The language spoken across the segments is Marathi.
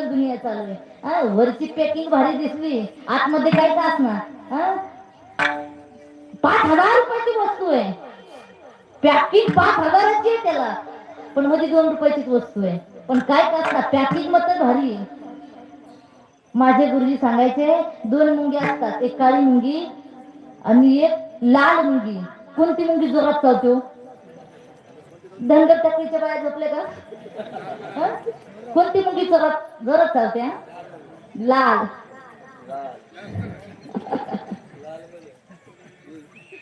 दुनिया चालू आहे. वरची पॅकिंग भारी दिसली, आतमध्ये काय का असणार. 5,000 रुपयाची वस्तू आहे, पॅकिंग 5,000ची आहे त्याला, पण मध्ये 2 रुपयाचीच वस्तू आहे. पण काय का असणार, पॅकिंग मात्र भारी आहे. माझे गुरुजी सांगायचे 2 मुंगी असतात, एक काळी मुंगी आणि एक लाल मुंगी. कोणती मुंगी जोरात चालतो? धनगर टकरीच्या बाया झोपले का? कोणती मुंगी जोरात जोरात चालते? लाल.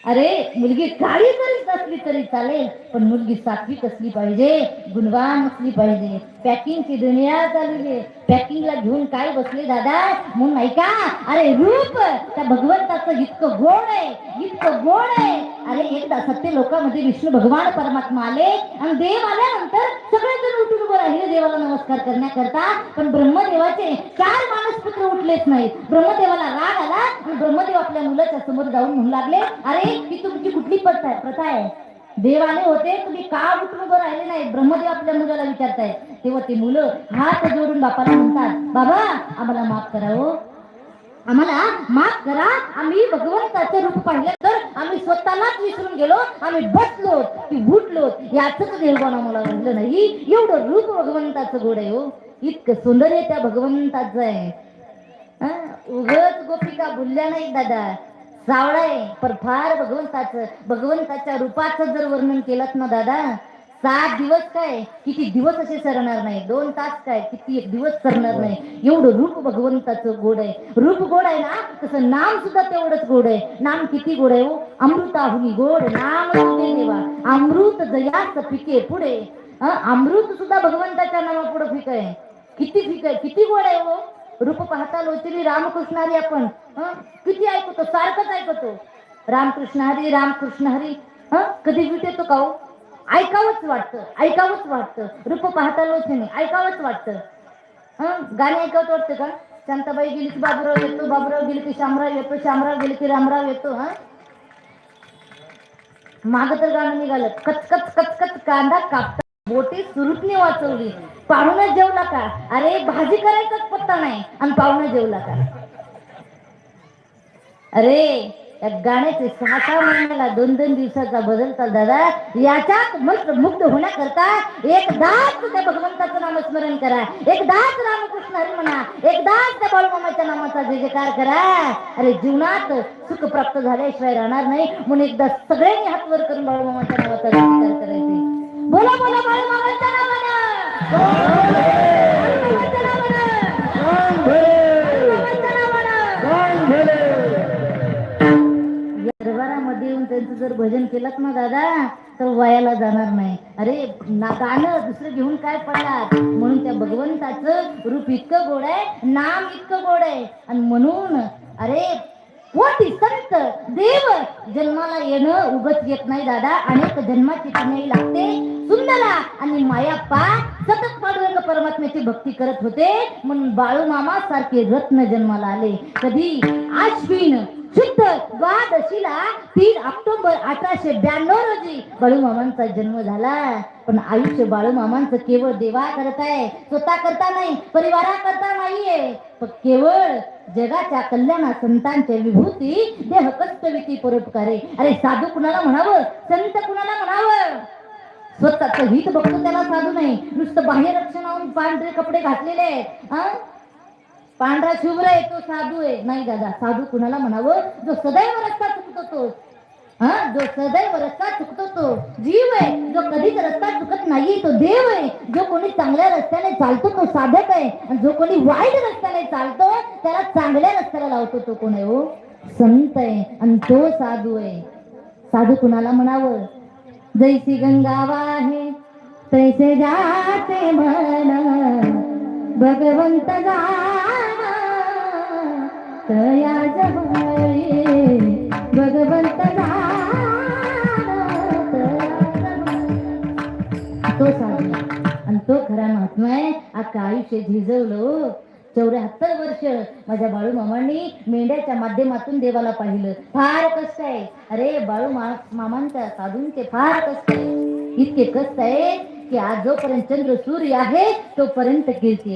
अरे मुलगी काळी जरी असली तरी चालेल, पण मुलगी सात्विक असली पाहिजे, गुणवान असली पाहिजे. पॅकिंगची दुनिया चालली आहे, पॅकिंगला घेऊन काय बसले दादा म्हणून ऐका. अरे रूप त्या भगवंताचं इतकं गोड आहे, इतकं गोड आहे. अरे एकदा सत्य लोकांमध्ये विष्णू भगवान परमात्मा आले आणि देव आल्यानंतर सगळेजण उठून उभं राहिले देवाला नमस्कार करण्याकरता. पण ब्रह्मदेवाचे 4 मानसपुत्र उठलेच नाहीत. ब्रह्मदेवाला राग आला आणि ब्रह्मदेव आपल्या मुलाच्या समोर जाऊन म्हणू लागले, अरे ही तुमची कुठली प्रथा आहे? देव आले होते, तुम्ही का उठून उभं राहिले नाही? ब्रह्मदेव आपल्या मुलाला विचारतायत. तेव्हा ते मुलं हात जोडून बापाला म्हणतात, बाबा आम्हाला माफ करा, हो आम्हाला माफ करा. आम्ही भगवंताचे रूप पाहिलं तर आम्ही स्वतःलाच विसरून गेलो, आम्ही बसलो की उठलो, याचंच देवबान आम्हाला घडलं नाही. एवढं रूप भगवंताचं गोड आहे, हो इतकं सुंदर आहे त्या भगवंताचं आहे. उगच गोपिका भुलल्या नाही दादा, सावळा आहे पर फार भगवंताच्या रूपाचं जर वर्णन केलं ना दादा, 7 दिवस काय किती दिवस असे सरणार नाही, 2 तास काय किती 1 दिवस सरणार नाही. एवढं रूप भगवंताचं गोड आहे. रूप गोड आहे ना, तसं नाम सुद्धा तेवढंच गोड आहे. नाम किती गोड आहे हो, अमृताहुनी गोड नाम तुझे देवा, अमृत जयास फिके पुढे. अमृत सुद्धा भगवंताच्या नामापुढे फिक आहे. किती फिक आहे, किती गोड आहे हो. रूप पाहता लोचरी रामकृष्ण हरी आपण किती ऐकतो, सारखंच ऐकतो, रामकृष्ण हरी रामकृष्ण हरी. कधी विट येतो का हो? ऐकावंच वाटतं, ऐकावंच वाटतं. रूप पाहता लोचनी ऐकावंच वाटतं. गाणे ऐकावंच वाटतं का? शांताबाई गेली की बाबूराव येतो, बाबूराव गेली की शामराव येतो, शामराव गेली की रामराव येतो. माग तर गाणं निघालं, कचकच कचकच कांदा कापता बोटी सुरुपने वाचवली, पाहुणा जेवला का? अरे भाजी करायचाच पत्ता नाही आणि पाहुणा जेवला का? अरे या गाण्याचे 6 महिन्याला 2 दिवसाचा बदल चाल दादा. याच्यात मुग्ध होण्याकरता एकदाच त्या भगवंताचं नामस्मरण करा, एकदाच रामकृष्ण हरी म्हणा, एकदाच त्या बाळूमामाच्या नामाचा जयकार करा. अरे जीवनात सुख प्राप्त झाल्याशिवाय राहणार नाही. म्हणून एकदा सगळ्यांनी हात वर करून बाळूमामाच्या नावाचा जयकार करायचे. बोला बोला बाळूमामाच्या नावानं. दरबारामध्ये येऊन त्यांचं जर भजन केलं ना दादा तर वयाला जाणार नाही. अरे गाणं दुसरं घेऊन काय पडलात? म्हणून त्या भगवंताचं रूप इतकं गोड आहे, नाम इतकं गोड आहे. आणि म्हणून अरे कोटी संत देव जन्माला येणं उगत येत नाही दादा, अनेक जन्माची पुण्याई लागते. सुंदरा आणि मायाप्पा सतत पांडुरंग परमात्म्याची भक्ती करत होते, म्हणून बाळूमामा सारखे रत्न जन्माला आले. कधी? आश्विन शुद्ध द्वादशीला 3 ऑक्टोबर 1892 रोजी बाळूमामांचा जन्म झाला. पण आयुष्य बाळूमामांचं केवळ देवा करत आहे, स्वतः करता नाही, परिवारा करता नाहीये, पण केवळ जगाच्या कल्याणा संतांच्या विभूती देह कष्टविती परोपकारे. अरे साधू कुणाला म्हणावं, संत कुणाला म्हणावं? स्वतःचं हित बघतो त्याला साधू नाही. नुसतं बाह्य रक्षणाहून पांढरे कपडे घातलेले आहेत, पांढरा शुभ्र आहे तो साधू आहे नाही दादा. साधू कुणाला म्हणावं? जो सदैव रस्ता चुकतो तो, जो सदैव रस्ता चुकतो तो जीव आहे. जो कधीच रस्ता चुकत नाही तो देव आहे. जो कोणी चांगल्या रस्त्याने चालतो तो साधक आहे, आणि जो कोणी वाईट रस्त्याने चालतो त्याला चांगल्या रस्त्याला लावतो तो कोण आहे हो? संत आहे, आणि तो साधू आहे. साधू कुणाला म्हणावं? जैसी गंगा वाहे तैसे जाते मन, भगवंत गावा तया जवळे, भगवंत तो साधू आणि तो खरा महात्मा आहे. अख्खा आयुष्य झिजवलं. 74 वर्ष माझ्या बाळूमामांनी मेंढ्याच्या माध्यमातून देवाला पाहिलं. फार कष्ट आहे. अरे मामांच्या साधूंचे फार कष्ट आहे. इतके कष्ट आहे की आज जोपर्यंत चंद्र सूर्य आहे तोपर्यंत कीर्ती